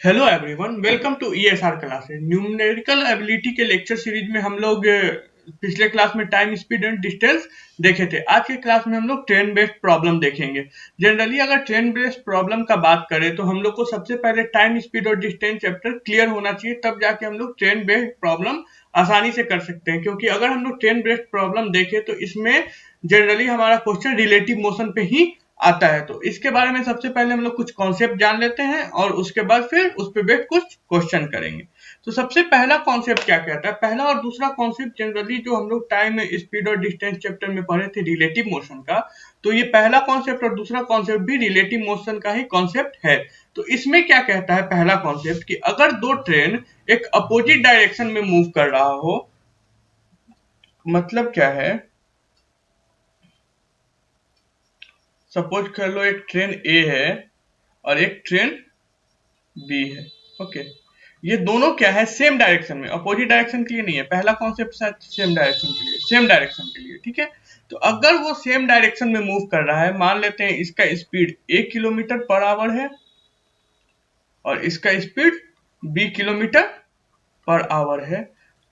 Hello everyone, welcome to ESR classes. Numerical ability के lecture series में हम लोग पिछले क्लास में टाइम, स्पीड एंड डिस्टेंस देखे थे। आज के क्लास में हम लोग ट्रेन बेस्ड प्रॉब्लम देखेंगे। जनरली अगर ट्रेन बेस्ड प्रॉब्लम का बात करें तो हम लोग को सबसे पहले टाइम, स्पीड और डिस्टेंस चैप्टर क्लियर होना चाहिए, तब जाके हम लोग ट्रेन बेस्ड प्रॉब्लम आसानी से कर सकते हैं। क्योंकि अगर हम लोग ट्रेन बेस्ड प्रॉब्लम देखें तो इसमें जनरली हमारा क्वेश्चन रिलेटिव मोशन पे ही आता है। तो इसके बारे में सबसे पहले हम लोग कुछ कॉन्सेप्ट जान लेते हैं और उसके बाद फिर उस पे बेस्ड कुछ क्वेश्चन करेंगे। तो सबसे पहला कॉन्सेप्ट क्या कहता है? पहला और दूसरा कॉन्सेप्ट जनरली जो हम लोग टाइम, स्पीड और डिस्टेंस चैप्टर में पढ़े थे रिलेटिव मोशन का, तो ये पहला कॉन्सेप्ट और दूसरा कॉन्सेप्ट भी रिलेटिव मोशन का ही कॉन्सेप्ट है। तो इसमें क्या कहता है पहला कॉन्सेप्ट कि अगर दो ट्रेन एक अपोजिट डायरेक्शन में मूव कर रहा हो, मतलब क्या है, सपोज कर लो एक ट्रेन ए है और एक ट्रेन बी है। ओके, ये दोनों क्या है, सेम डायरेक्शन में, अपोजिट डायरेक्शन के लिए नहीं है। पहला कॉन्सेप्ट सेम डायरेक्शन के लिए, सेम डायरेक्शन के लिए, ठीक है। तो अगर वो सेम डायरेक्शन में मूव कर रहा है, मान लेते हैं इसका स्पीड 1 किलोमीटर पर आवर है और इसका स्पीड 20 किलोमीटर पर आवर है,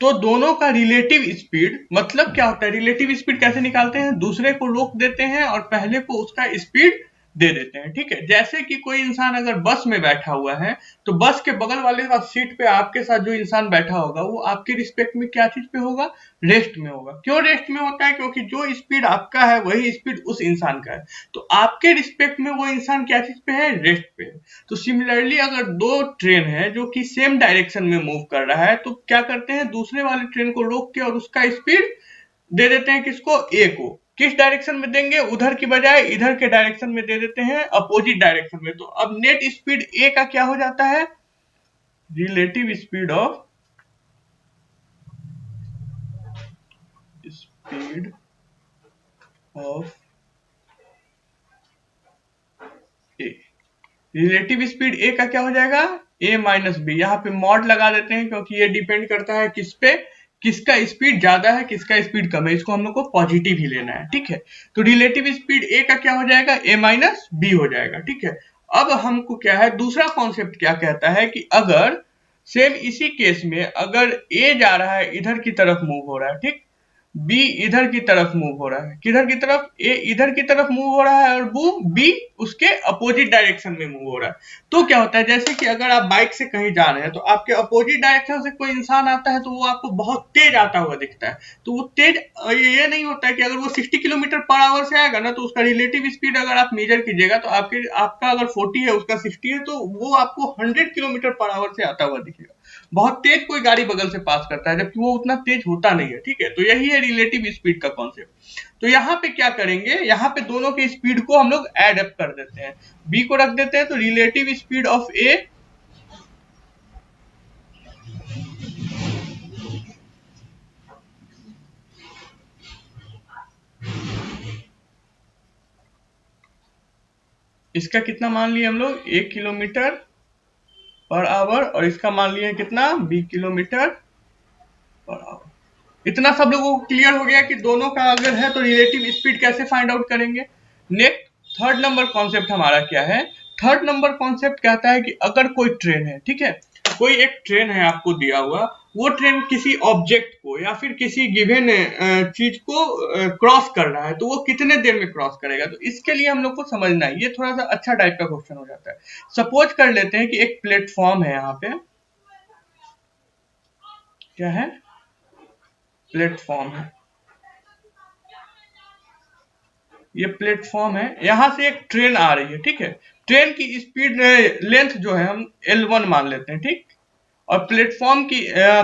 तो दोनों का रिलेटिव स्पीड, मतलब क्या होता है, रिलेटिव स्पीड कैसे निकालते हैं? दूसरे को रोक देते हैं और पहले को उसका स्पीड दे देते हैं, ठीक है। जैसे कि कोई इंसान अगर बस में बैठा हुआ है तो बस के बगल वाले सीट पे आपके साथ जो इंसान बैठा होगा वो आपके रिस्पेक्ट में क्या चीज पे होगा? रेस्ट में होगा। क्यों रेस्ट में होता है? क्योंकि जो स्पीड आपका है वही स्पीड उस इंसान का है, तो आपके रिस्पेक्ट में वो इंसान क्या चीज पे है? रेस्ट पे है। तो सिमिलरली अगर दो ट्रेन है जो कि सेम डायरेक्शन में मूव कर रहा है, तो क्या करते हैं, दूसरे वाले ट्रेन को रोक के और उसका स्पीड दे देते हैं किसको? ए को। किस डायरेक्शन में देंगे? उधर की बजाय इधर के डायरेक्शन में दे देते हैं, अपोजिट डायरेक्शन में। तो अब नेट स्पीड ए का क्या हो जाता है? Relative speed of speed of A, relative speed A का क्या हो जाएगा? A minus B. यहाँ पे मॉड लगा देते हैं क्योंकि ये डिपेंड करता है किस पे, किसका स्पीड ज्यादा है, किसका स्पीड कम है। इसको हम लोग को पॉजिटिव ही लेना है, ठीक है। तो रिलेटिव स्पीड ए का क्या हो जाएगा? ए माइनस बी हो जाएगा, ठीक है। अब हमको क्या है, दूसरा कॉन्सेप्ट क्या कहता है कि अगर सेम इसी केस में अगर ए जा रहा है, इधर की तरफ मूव हो रहा है, ठीक, बी इधर की तरफ मूव हो रहा है, किधर की तरफ? ए इधर की तरफ मूव हो रहा है और वो बी उसके अपोजिट डायरेक्शन में मूव हो रहा है। तो क्या होता है, जैसे कि अगर आप बाइक से कहीं जा रहे हैं तो आपके अपोजिट डायरेक्शन से कोई इंसान आता है तो वो आपको बहुत तेज आता हुआ दिखता है। तो वो तेज ये नहीं होता है कि अगर वो 60 किलोमीटर पर आवर से आएगा ना, तो उसका रिलेटिव स्पीड अगर आप मेजर कीजिएगा तो आपका अगर 40 है उसका 60 है, तो वो आपको 100 किलोमीटर पर आवर से आता हुआ दिखेगा। बहुत तेज कोई गाड़ी बगल से पास करता है जबकि वो उतना तेज होता नहीं है, ठीक है। तो यही है रिलेटिव स्पीड का कॉन्सेप्ट। तो यहाँ पे क्या करेंगे, यहाँ पे दोनों की स्पीड को हम लोग एड अप कर देते हैं, बी को रख देते हैं, तो रिलेटिव स्पीड ऑफ ए इसका कितना मान लिए हम लोग? 1 किलोमीटर पर आवर, और इसका मान लिए कितना? 20 किलोमीटर पर आवर। इतना सब लोगों को क्लियर हो गया कि दोनों का अगर है तो रिलेटिव स्पीड कैसे फाइंड आउट करेंगे। नेक्स्ट थर्ड नंबर कॉन्सेप्ट हमारा क्या है? थर्ड नंबर कॉन्सेप्ट कहता है कि अगर कोई ट्रेन है, ठीक है, कोई एक ट्रेन है आपको दिया हुआ, वो ट्रेन किसी ऑब्जेक्ट को या फिर किसी गिवन चीज को क्रॉस कर रहा है, तो वो कितने देर में क्रॉस करेगा? तो इसके लिए हम लोग को समझना है, ये थोड़ा सा अच्छा टाइप का क्वेश्चन हो जाता है। सपोज कर लेते हैं कि एक प्लेटफॉर्म है, यहाँ पे क्या है? प्लेटफॉर्म है, ये प्लेटफॉर्म है, यहां से एक ट्रेन आ रही है, ठीक है। ट्रेन की स्पीड लेंथ जो है हम L1 मान लेते हैं, ठीक, और प्लेटफॉर्म की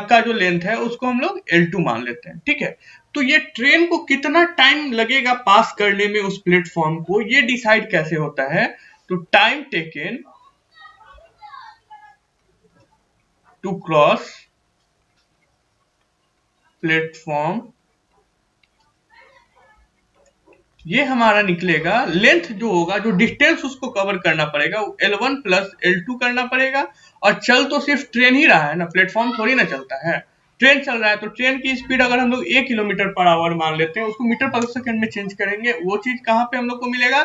का जो लेंथ है उसको हम लोग L2 मान लेते हैं, ठीक है। तो ये ट्रेन को कितना टाइम लगेगा पास करने में उस प्लेटफॉर्म को, ये डिसाइड कैसे होता है? तो time taken to cross platform, ये हमारा निकलेगा लेंथ जो होगा, जो डिस्टेंस उसको कवर करना पड़ेगा, वो L1 प्लस L2 करना पड़ेगा। और चल तो सिर्फ ट्रेन ही रहा है ना, प्लेटफॉर्म थोड़ी ना चलता है, ट्रेन चल रहा है। तो ट्रेन की स्पीड अगर हम लोग 1 किलोमीटर पर आवर मान लेते हैं, उसको मीटर पर सेकंड में चेंज करेंगे, वो चीज कहाँ पे हम लोग को मिलेगा?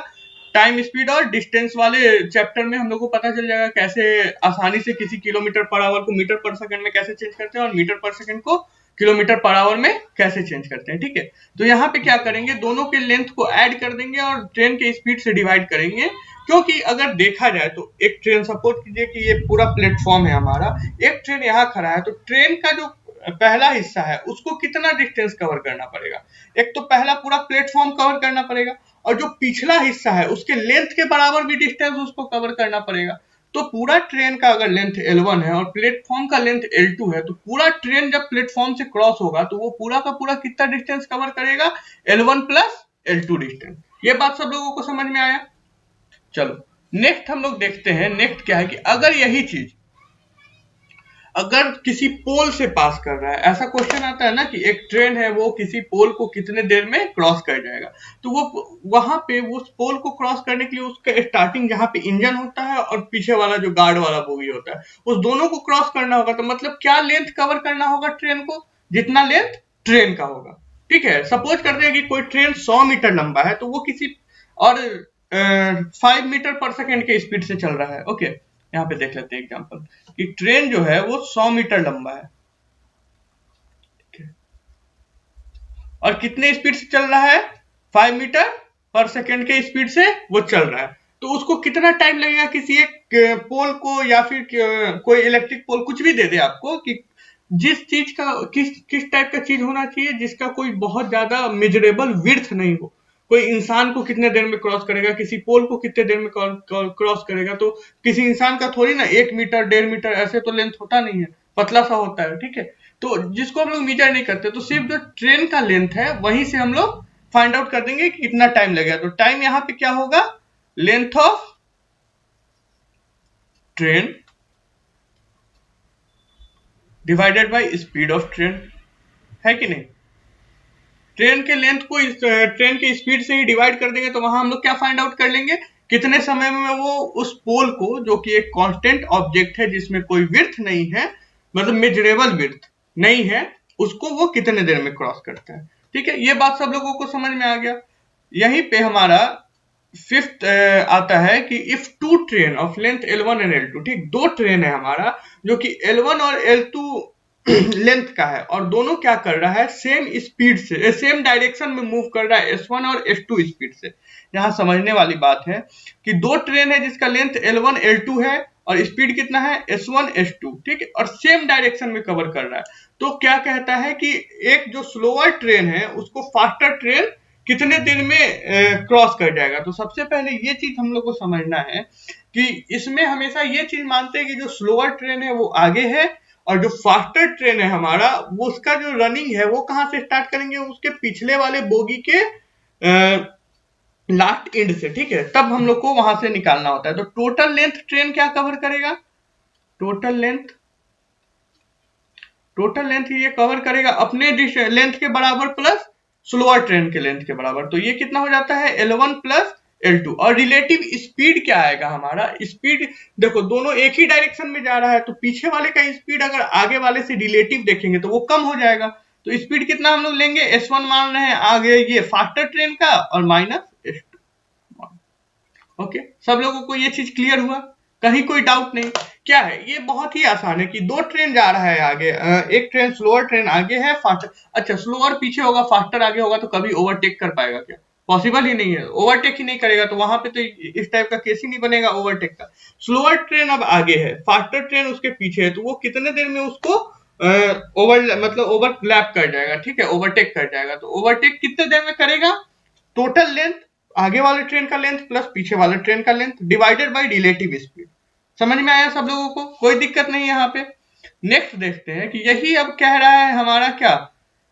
टाइम स्पीड और डिस्टेंस वाले चैप्टर में हम लोग को पता चल जाएगा कैसे आसानी से किसी किलोमीटर पर आवर को मीटर पर सेकंड में कैसे चेंज करते हैं और मीटर पर सेकंड को किलोमीटर पर आवर में कैसे चेंज करते हैं। ठीक है, तो यहाँ पे क्या करेंगे, दोनों के लेंथ को ऐड कर देंगे और ट्रेन के स्पीड से डिवाइड करेंगे। क्योंकि अगर देखा जाए तो एक ट्रेन, सपोज कीजिए कि ये पूरा प्लेटफॉर्म है हमारा, एक ट्रेन यहाँ खड़ा है, तो ट्रेन का जो पहला हिस्सा है उसको कितना डिस्टेंस कवर करना पड़ेगा, एक तो पहला पूरा प्लेटफॉर्म कवर करना पड़ेगा और जो पिछला हिस्सा है उसके लेंथ के बराबर भी डिस्टेंस उसको कवर करना पड़ेगा। तो पूरा ट्रेन का अगर लेंथ L1 है और प्लेटफॉर्म का लेंथ L2 है, तो पूरा ट्रेन जब प्लेटफॉर्म से क्रॉस होगा तो वो पूरा का पूरा कितना डिस्टेंस कवर करेगा, L1 प्लस L2 डिस्टेंस। ये बात सब लोगों को समझ में आया। चलो नेक्स्ट हम लोग देखते हैं, नेक्स्ट क्या है कि अगर यही चीज अगर किसी पोल से पास कर रहा है, ऐसा क्वेश्चन आता है ना कि एक ट्रेन है वो किसी पोल को कितने देर में क्रॉस कर जाएगा, तो वो वहां पे उस पोल को क्रॉस करने के लिए उसका स्टार्टिंग जहां पे इंजन होता है और पीछे वाला जो गार्ड वाला बोगी होता है, उस दोनों को क्रॉस करना होगा। तो मतलब क्या लेंथ कवर करना होगा ट्रेन को, जितना लेंथ ट्रेन का होगा। ठीक है, सपोज करते हैं कि कोई ट्रेन 100 मीटर लंबा है, तो वो किसी और 5 मीटर पर सेकेंड के स्पीड से चल रहा है। ओके, यहाँ पे देख लेते हैं एग्जांपल कि ट्रेन जो है वो 100 मीटर लंबा है, ठीक है, और कितने स्पीड से चल रहा है, 5 मीटर पर सेकेंड के स्पीड से वो चल रहा है। तो उसको कितना टाइम लगेगा किसी एक पोल को, या फिर कोई इलेक्ट्रिक पोल कुछ भी दे दे आपको, कि जिस चीज का किस टाइप का चीज होना चाहिए जिसका कोई बहुत ज्यादा मेजरेबल विड्थ नहीं हो। कोई इंसान को कितने देर में क्रॉस करेगा, किसी पोल को कितने देर में क्रॉस करेगा, तो किसी इंसान का थोड़ी ना 1 मीटर 1.5 मीटर ऐसे तो लेंथ होता नहीं है, पतला सा होता है। ठीक है, तो जिसको हम लोग मीटर नहीं करते, तो सिर्फ जो ट्रेन का लेंथ है वहीं से हम लोग फाइंड आउट कर देंगे कि कितना टाइम लगेगा। तो टाइम यहाँ पे क्या होगा, length of train divided by speed of train, है कि नहीं। ट्रेन के लेंथ को ट्रेन के स्पीड से ही डिवाइड कर देंगे, तो वहां हम लोग क्या फाइंड आउट कर लेंगे, कितने समय में वो उस पोल को, जो कि एक कांस्टेंट ऑब्जेक्ट है जिसमें कोई विड्थ नहीं है, मतलब मेजरेबल विड्थ नहीं है, उसको वो कितने देर में क्रॉस करता है। ठीक है, ये बात सब लोगों को समझ में आ गया। यहीं पे हमारा फिफ्थ आता है कि if two train of length L1 and L2, ठीक, दो ट्रेन है हमारा जो कि L1 और L2 लेंथ का है और दोनों क्या कर रहा है, सेम स्पीड से, सेम डायरेक्शन में मूव कर रहा है, S1 और S2 स्पीड से। यहाँ समझने वाली बात है कि दो ट्रेन है जिसका लेंथ L1 L2 है और स्पीड कितना है, S1 S2, ठीक है, और सेम डायरेक्शन में कवर कर रहा है। तो क्या कहता है कि एक जो स्लोअर ट्रेन है उसको फास्टर ट्रेन कितने दिन में क्रॉस कर जाएगा। तो सबसे पहले ये चीज हम लोग को समझना है कि इसमें हमेशा ये चीज मानते हैं कि जो स्लोअर ट्रेन है वो आगे है और जो फास्टर ट्रेन है हमारा, वो उसका जो रनिंग है वो कहां से स्टार्ट करेंगे, उसके पिछले वाले बोगी के लास्ट एंड से। ठीक है, तब हम लोग को वहां से निकालना होता है। तो टोटल लेंथ ट्रेन क्या कवर करेगा, टोटल लेंथ ये कवर करेगा अपने लेंथ के बराबर प्लस स्लोअर ट्रेन के लेंथ के बराबर। तो ये कितना हो जाता है, L1 प्लस L2। और रिलेटिव स्पीड क्या आएगा हमारा, स्पीड देखो दोनों एक ही डायरेक्शन में जा रहा है, तो पीछे वाले का स्पीड अगर आगे वाले से रिलेटिव देखेंगे तो वो कम हो जाएगा। तो स्पीड कितना हम लोग लेंगे, S1 मान रहे हैं आगे ये फास्टर ट्रेन का और माइनस S2। ओके, सब लोगों को ये चीज क्लियर हुआ, कहीं कोई डाउट नहीं। क्या है, ये बहुत ही आसान है कि दो ट्रेन जा रहा है आगे, एक ट्रेन स्लोअर ट्रेन आगे है, फास्टर, अच्छा स्लोअर पीछे होगा फास्टर आगे होगा, तो कभी ओवरटेक कर पाएगा क्या, पॉसिबल ही नहीं है, ओवरटेक ही नहीं करेगा, तो वहां पे तो इस टाइप का केस ही नहीं बनेगा ओवरटेक का। स्लोअर ट्रेन अब आगे है, फास्टर ट्रेन उसके पीछे है, तो वो कितने देर में उसको ओवरलैप कर जाएगा, ठीक है, ओवरटेक कर जाएगा। तो ओवरटेक कितने देर में करेगा, टोटल लेंथ आगे वाले ट्रेन का लेंथ प्लस पीछे वाले ट्रेन का length divided by relative speed. समझ में आया सब लोगों को, कोई दिक्कत नहीं है यहाँ पे। नेक्स्ट देखते हैं कि यही अब कह रहा है हमारा क्या,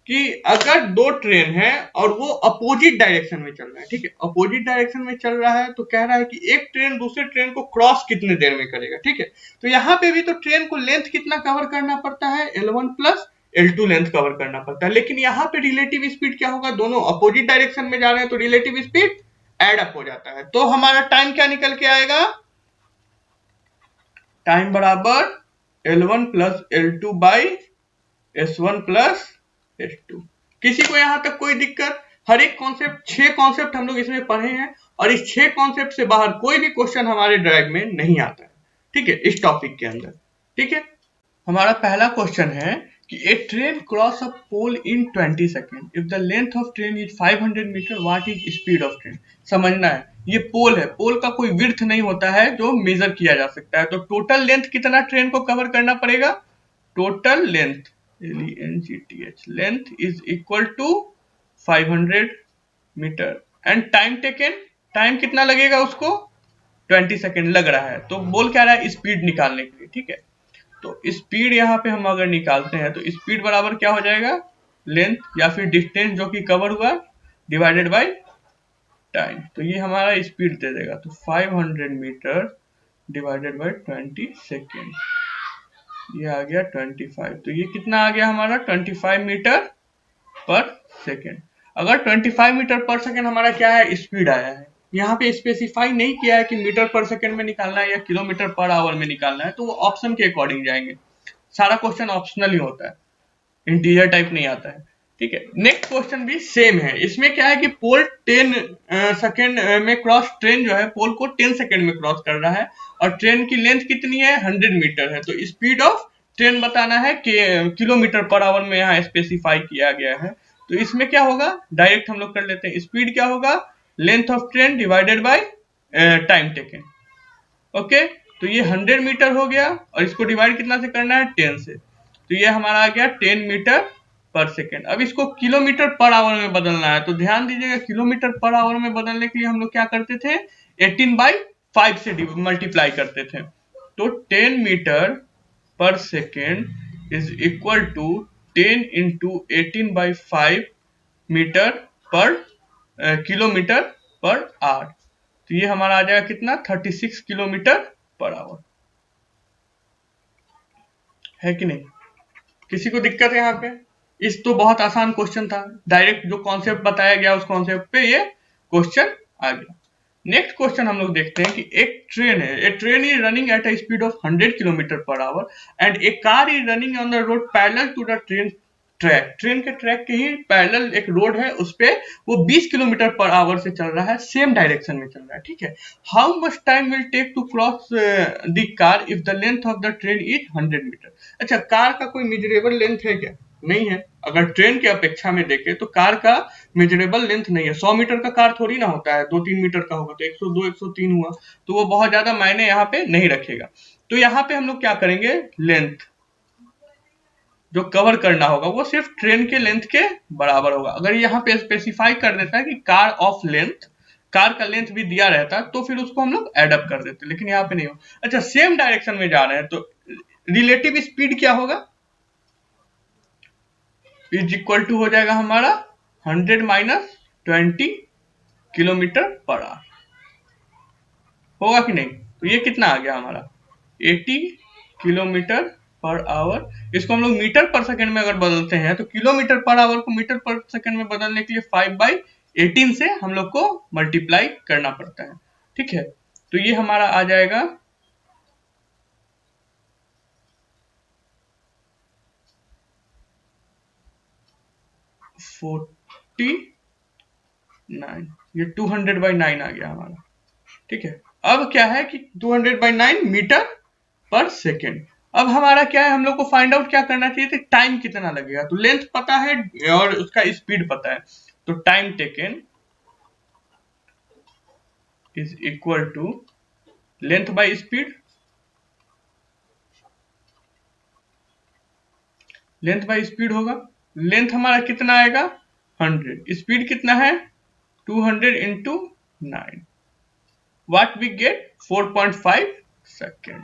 कि अगर दो ट्रेन है और वो अपोजिट डायरेक्शन में चल रहा है, ठीक है, अपोजिट डायरेक्शन में चल रहा है, तो कह रहा है कि एक ट्रेन दूसरे ट्रेन को क्रॉस कितने देर में करेगा। ठीक है, तो यहाँ पे भी तो ट्रेन को लेंथ कितना कवर करना पड़ता है, L1 plus L2 length cover करना पड़ता है। लेकिन यहाँ पे रिलेटिव स्पीड क्या होगा, दोनों अपोजिट डायरेक्शन में जा रहे हैं तो रिलेटिव स्पीड एड अप हो जाता है। तो हमारा टाइम क्या निकल के आएगा, टाइम बराबर L1 plus L2 by S1 plus S2। किसी को यहां तक कोई दिक्कत, हर एक कॉन्सेप्ट 6 कॉन्सेप्ट हम लोग इसमें पढ़े हैं और इस 6 कॉन्सेप्ट से बाहर कोई भी क्वेश्चन हमारे ड्राइव में नहीं आता है, ठीक है, इस टॉपिक के अंदर। ठीक है, हमारा पहला क्वेश्चन है कि a train cross a pole in 20 second, if the length of train is 500 metre, what is speed of train. समझना है, ये पोल है, पोल का कोई विड्थ नहीं होता है जो मेजर किया जा सकता है। तो टोटल लेंथ कितना ट्रेन को कवर करना पड़ेगा, total length LENGTH length is equal to 500 metre and time taken, time कितना लगेगा उसको 20 सेकेंड लग रहा है। तो बोल क्या रहा है, स्पीड निकालने के लिए। ठीक है, तो स्पीड यहाँ पे हम अगर निकालते हैं तो स्पीड बराबर क्या हो जाएगा, लेंथ या फिर डिस्टेंस जो कि कवर हुआ डिवाइडेड बाय टाइम। तो ये हमारा स्पीड दे देगा, तो 500 मीटर डिवाइडेड बाय 20 सेकेंड, ये आ गया 25। तो ये कितना आ गया हमारा 25 मीटर पर सेकेंड। अगर 25 मीटर पर सेकेंड हमारा क्या है, स्पीड आया है, यहाँ पे स्पेसिफाई नहीं किया है कि मीटर पर सेकेंड में निकालना है या किलोमीटर पर आवर में निकालना है, तो वो ऑप्शन के अकॉर्डिंग जाएंगे। सारा क्वेश्चन ऑप्शनल ही होता है, इंटीजर टाइप नहीं आता है। ठीक है, नेक्स्ट क्वेश्चन भी सेम है। इसमें क्या है कि पोल 10 सेकेंड में क्रॉस, ट्रेन जो है पोल को 10 सेकेंड में क्रॉस कर रहा है और ट्रेन की लेंथ कितनी है 100 मीटर है। तो स्पीड ऑफ ट्रेन बताना है कि किलोमीटर पर आवर में यहाँ स्पेसिफाई किया गया है। तो इसमें क्या होगा, डायरेक्ट हम लोग कर लेते हैं। स्पीड क्या होगा, length of train divided by time taken. Okay, तो ये 100 मीटर हो गया और इसको डिवाइड कितना से करना है, 10 से। तो ये हमारा आ गया 10 मीटर पर सेकेंड। अब इसको किलोमीटर पर आवर में बदलना है, तो ध्यान दीजिएगा किलोमीटर पर आवर में बदलने के लिए हम लोग क्या करते थे, 18/5 से मल्टीप्लाई करते थे। तो 10 metre per second is equal to 10 into 18/5 metre per kilometre per hour. तो ये हमारा आ जाएगा कितना, 36 किलोमीटर पर आवर। है कि नहीं, किसी को दिक्कत है यहाँ पे? इस तो बहुत आसान क्वेश्चन था, डायरेक्ट जो कॉन्सेप्ट बताया गया उस कॉन्सेप्ट पे ये क्वेश्चन आ गया। नेक्स्ट क्वेश्चन हम लोग देखते हैं कि एक ट्रेन है, a train is running at a speed of 100 kilometre per hour and a car is running on the road parallel to the train track. Train के ट्रैक के ही पैरेलल एक रोड है, उस पे वो 20 किलोमीटर पर आवर से चल रहा है, सेम डायरेक्शन में चल रहा है। ठीक है, how much time will take to cross the car if the length of the train is 100 metre. अच्छा, कार का कोई मेजरेबल लेंथ है क्या? नहीं है। अगर ट्रेन के अपेक्षा में देखें तो कार का मेजरेबल लेंथ नहीं है। 100 मीटर का कार थोड़ी ना होता है, 2-3 मीटर का होगा, तो 102 103 हुआ, तो वो बहुत ज्यादा मायने यहाँ पे नहीं रखेगा। तो यहाँ पे हम लोग क्या करेंगे, लेंथ जो कवर करना होगा वो सिर्फ ट्रेन के लेंथ के बराबर होगा। अगर यहाँ पे स्पेसिफाई कर देता है कि कार ऑफ लेंथ, कार का लेंथ भी दिया रहता तो फिर उसको हम लोग एडअप कर देते, लेकिन यहाँ पे नहीं हो। अच्छा, सेम डायरेक्शन में जा रहे हैं तो रिलेटिव स्पीड क्या होगा, इज इक्वल टू हो जाएगा हमारा 100 माइनस 20 किलोमीटर पर आवर। होगा कि नहीं? तो ये कितना आ गया हमारा 80 किलोमीटर पर आवर। इसको हम लोग मीटर पर सेकंड में अगर बदलते हैं तो किलोमीटर पर आवर को मीटर पर सेकंड में बदलने के लिए 5/18 से हम लोग को मल्टीप्लाई करना पड़ता है। ठीक है, तो ये हमारा आ जाएगा 49, ये 200/9 आ गया हमारा। ठीक है, अब क्या है कि 200/9 मीटर पर सेकेंड। अब हमारा क्या है, हम लोग को फाइंड आउट क्या करना चाहिए था, टाइम कितना लगेगा। तो लेंथ पता है और उसका स्पीड पता है, तो time taken is equal to length by speed. Length by speed होगा, लेंथ हमारा कितना आएगा 100, स्पीड कितना है 200 into 9, what we get 4.5 second.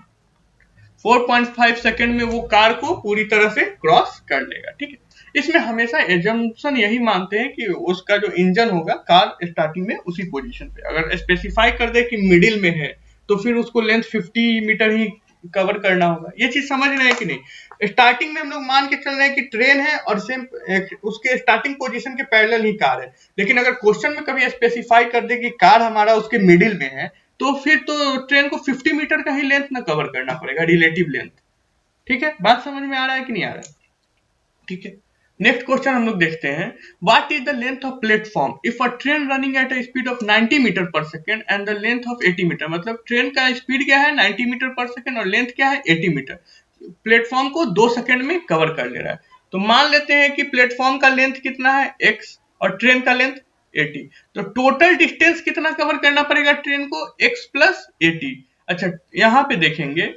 4.5 second में वो कार को पूरी तरह से क्रॉस कर लेगा। ठीक है, इसमें हमेशा एजम्पशन यही मानते हैं कि उसका जो इंजन होगा कार स्टार्टिंग में उसी पोजीशन पे, अगर स्पेसिफाई कर दे कि मिडिल में है तो फिर उसको लेंथ 50 मीटर ही कवर करना होगा। ये चीज समझ रहे हैं कि नहीं? स्टार्टिंग में हम लोग मान के चल रहे हैं कि ट्रेन है और सेम उसके स्टार्टिंग पोजीशन के पैरेलल ही कार है, लेकिन अगर क्वेश्चन में कभी स्पेसिफाई कर दे कि कार हमारा उसके मिडिल में है तो फिर तो ट्रेन को 50 मीटर का ही लेंथ ना कवर करना पड़ेगा, रिलेटिव लेंथ। ठीक है, बात समझ में आ रहा है कि नहीं आ रहा है? ठीक है, नेक्स्ट क्वेश्चन हम लोग देखते हैं, what is the length of platform if a train running at a speed of 90 metre per second and the length of 80 metre. मतलब ट्रेन का स्पीड क्या है 90 मीटर पर सेकेंड और लेंथ क्या है 80 मीटर। प्लेटफॉर्म को 2 सेकेंड में cover कर ले रहा है। तो मान लेते हैं कि प्लेटफॉर्म का लेंथ कितना है x और ट्रेन का लेंथ 80। तो टोटल डिस्टेंस कितना कवर करना पड़ेगा ट्रेन को, x प्लस 80। अच्छा यहाँ पे देखेंगे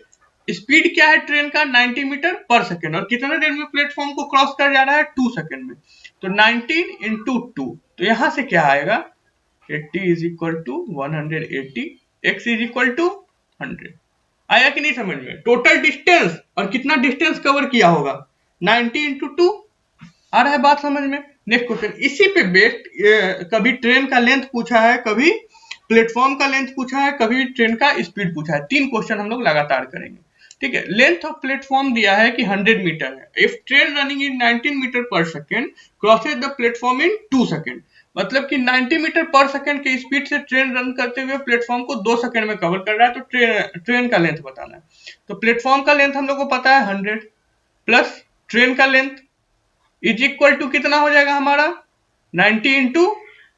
स्पीड क्या है ट्रेन का 90 मीटर पर सेकेंड और कितना देर में प्लेटफॉर्म को क्रॉस कर जा रहा है 2 सेकेंड में। तो 19 इंटू 2, तो यहां से क्या आएगा 80 is equal to 180, x is equal to 100। आया कि नहीं समझ में? टोटल डिस्टेंस और कितना डिस्टेंस कवर किया होगा 90 इंटू 2। आ रहा है बात समझ में? नेक्स्ट क्वेश्चन इसी पे बेस्ड कभी ट्रेन का लेंथ पूछा है, कभी प्लेटफॉर्म का लेंथ पूछा है, कभी ट्रेन का स्पीड पूछा है। 3 क्वेश्चन हम लोग लगातार करेंगे। ठीक है, लेंथ ऑफ प्लेटफॉर्म दिया है कि 100 मीटर है। If train running in 19 metre per second crosses the platform in 2 second. मतलब कि 90 मीटर पर सेकेंड की स्पीड से ट्रेन रन करते हुए प्लेटफॉर्म को 2 सेकेंड में कवर कर रहा है। तो ट्रेन का लेंथ बताना है। तो प्लेटफॉर्म का लेंथ हम लोग को पता है 100 प्लस ट्रेन का लेंथ इज इक्वल टू कितना हो जाएगा हमारा 90 इंटू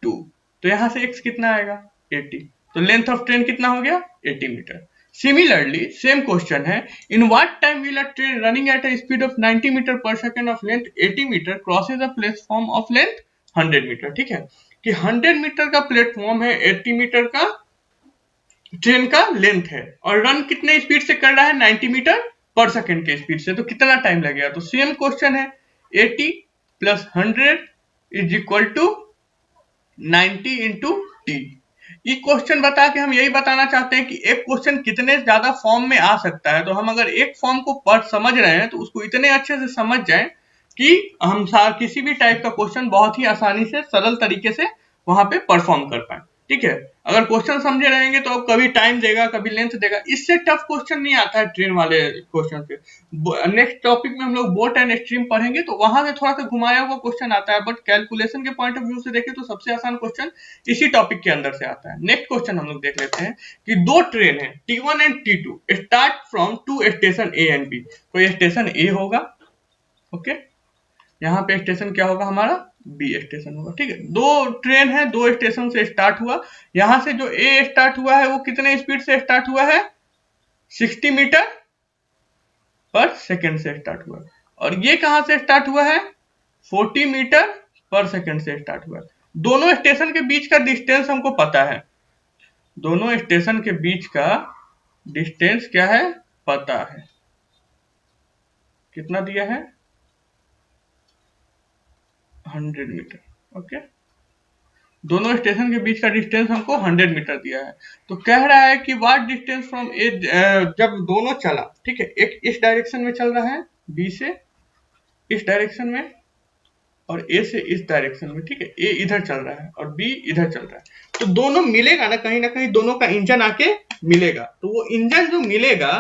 2। तो यहां से x कितना आएगा 80। तो लेंथ ऑफ ट्रेन कितना हो गया 80 मीटर। सिमिलरली सेम क्वेश्चन है, in what time will a train running at a speed of 90 metre per second of length 80 metre crosses a platform of length 100 metre. ठीक है कि 100 मीटर का platform है, 80 metre का ट्रेन का length है और रन कितने स्पीड से कर रहा है 90 मीटर पर सेकेंड के स्पीड से। तो कितना टाइम लगेगा? तो सेम क्वेश्चन है 80 plus 100 is equal to 90 into T. ये क्वेश्चन बता के हम यही बताना चाहते हैं कि एक क्वेश्चन कितने ज्यादा फॉर्म में आ सकता है। तो हम अगर एक फॉर्म को पढ़ समझ रहे हैं तो उसको इतने अच्छे से समझ जाएं कि हम किसी भी टाइप का क्वेश्चन बहुत ही आसानी से सरल तरीके से वहां पे परफॉर्म कर पाए। ठीक है, अगर क्वेश्चन समझे रहेंगे तो अब कभी टाइम देगा कभी लेंथ देगा, इससे टफ क्वेश्चन नहीं आता है ट्रेन वाले क्वेश्चन से। नेक्स्ट टॉपिक में हम लोग बोट एंड स्ट्रीम पढ़ेंगे तो वहां से थोड़ा सा घुमाया हुआ क्वेश्चन आता है, बट कैलकुलेशन के पॉइंट ऑफ व्यू से देखें तो सबसे आसान क्वेश्चन इसी टॉपिक के अंदर से आता है। नेक्स्ट क्वेश्चन हम लोग देख लेते हैं कि दो ट्रेन है T1 and T2 start from 2 station A and B. कोई स्टेशन ए होगा, ओके, यहाँ पे स्टेशन क्या होगा हमारा बी स्टेशन होगा। ठीक है, दो ट्रेन है, दो स्टेशन से स्टार्ट हुआ। यहां से जो ए स्टार्ट हुआ है वो कितने स्पीड से स्टार्ट हुआ है 60 मीटर पर सेकेंड से स्टार्ट हुआ है। और ये कहां से स्टार्ट हुआ है 40 मीटर पर सेकेंड से स्टार्ट हुआ है। दोनों स्टेशन के बीच का डिस्टेंस हमको पता है, दोनों स्टेशन के बीच का डिस्टेंस क्या है पता है, कितना दिया है 100 मीटर। ओके, दोनों स्टेशन के बीच का डिस्टेंस हमको 100 मीटर दिया है। तो कह रहा है कि व्हाट डिस्टेंस फ्रॉम ए, जब दोनों चला, ठीक है, एक इस डायरेक्शन में चल रहा है बी से इस डायरेक्शन में और ए से इस डायरेक्शन में। ठीक है, ए इधर चल रहा है और बी इधर चल रहा है। तो दोनों मिलेगा ना कहीं दोनों का इंजन आके मिलेगा। तो वो इंजन जो मिलेगा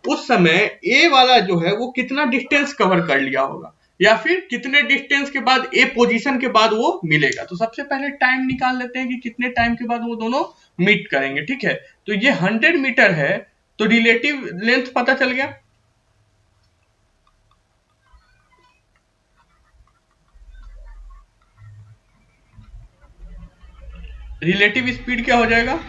उस समय ए वाला जो है वो कितना डिस्टेंस कवर कर लिया होगा या फिर कितने डिस्टेंस के बाद ए पोजीशन के बाद वो मिलेगा। तो सबसे पहले टाइम निकाल लेते हैं कि कितने टाइम के बाद वो दोनों मीट करेंगे। ठीक है, तो ये 100 मीटर है तो रिलेटिव लेंथ पता चल गया। रिलेटिव स्पीड क्या हो जाएगा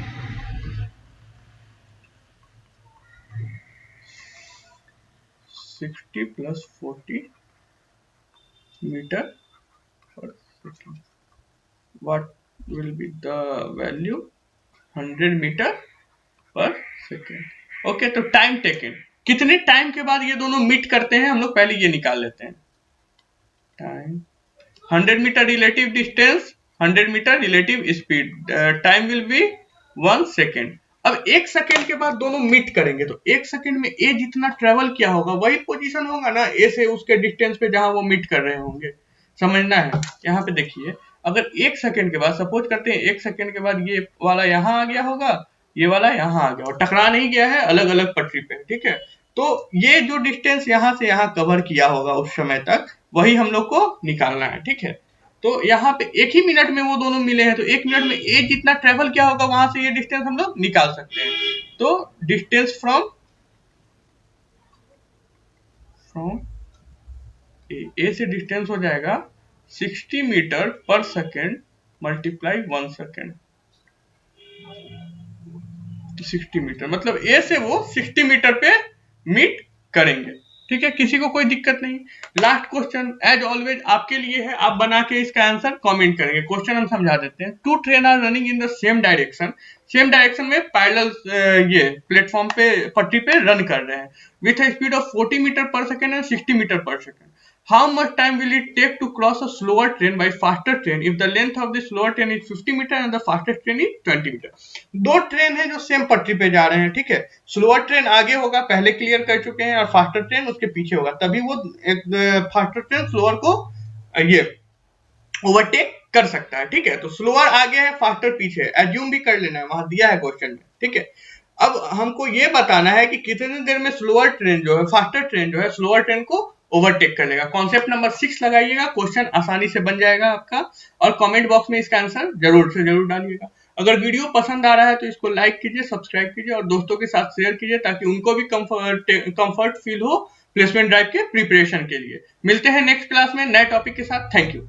60 plus 40 metre per second. What will be the value 100 metre per second. Okay, तो टाइम टेकन कितने टाइम के बाद ये दोनों मीट करते हैं हम लोग पहले ये निकाल लेते हैं। Time 100 metre relative distance 100 metre relative speed, time will be 1 second. अब 1 सेकेंड के बाद दोनों मीट करेंगे तो 1 सेकेंड में ए जितना ट्रेवल किया होगा वही पोजीशन होगा ना ए से उसके डिस्टेंस पे जहां वो मीट कर रहे होंगे। समझना है, यहाँ पे देखिए अगर 1 सेकेंड के बाद सपोज करते हैं 1 सेकेंड के बाद ये वाला यहाँ आ गया होगा, ये वाला यहाँ आ गया और टकरा नहीं गया है, अलग अलग पटरी पे। ठीक है, तो ये जो डिस्टेंस यहाँ से यहाँ कवर किया होगा उस समय तक वही हम लोग को निकालना है। ठीक है, तो यहाँ पे 1 ही मिनट में वो दोनों मिले हैं तो 1 मिनट में ए जितना ट्रेवल किया होगा वहां से ये डिस्टेंस हम लोग निकाल सकते हैं। तो डिस्टेंस फ्रॉम ए से डिस्टेंस हो जाएगा 60 metre per second multiply 1 second, 60 metre मतलब ए से वो 60 मीटर पे मीट करेंगे। ठीक है, किसी को कोई दिक्कत नहीं। लास्ट क्वेश्चन एज ऑलवेज आपके लिए है, आप बना के इसका आंसर कमेंट करेंगे। क्वेश्चन हम समझा देते हैं। Two train are running in the same direction, same direction में पैरेलल ये प्लेटफॉर्म पे पटरी पे रन कर रहे हैं with a speed of 40 metre per second and 60 metre per second. How much time will it take to cross a slower train by faster train if the length of the slower train is 50 meter and the fastest train is 20 meter? दो train है जो same पटरी पे जा रहे हैं, ठीक है। स्लोअर ट्रेन आगे होगा, पहले क्लियर कर चुके हैं, और फास्टर ट्रेन उसके पीछे होगा, तभी वो एक फास्टर ट्रेन स्लोअर को ये ओवरटेक कर सकता है। ठीक है, तो स्लोअर आगे है, फास्टर पीछे है, एज्यूम भी कर लेना है, वहां दिया है क्वेश्चन में। ठीक है, अब हमको ये बताना है कि कितनी देर में स्लोअर ट्रेन जो है, फास्टर ट्रेन जो है, स्लोअर ट्रेन को ओवरटेक कर लेगा। कॉन्सेप्ट नंबर 6 लगाइएगा, क्वेश्चन आसानी से बन जाएगा आपका, और कमेंट बॉक्स में इसका आंसर जरूर से जरूर डालिएगा। अगर वीडियो पसंद आ रहा है तो इसको लाइक कीजिए, सब्सक्राइब कीजिए और दोस्तों के साथ शेयर कीजिए, ताकि उनको भी कंफर्ट फील हो प्लेसमेंट ड्राइव के प्रिपरेशन के लिए। मिलते हैं नेक्स्ट क्लास में नए टॉपिक के साथ। Thank you.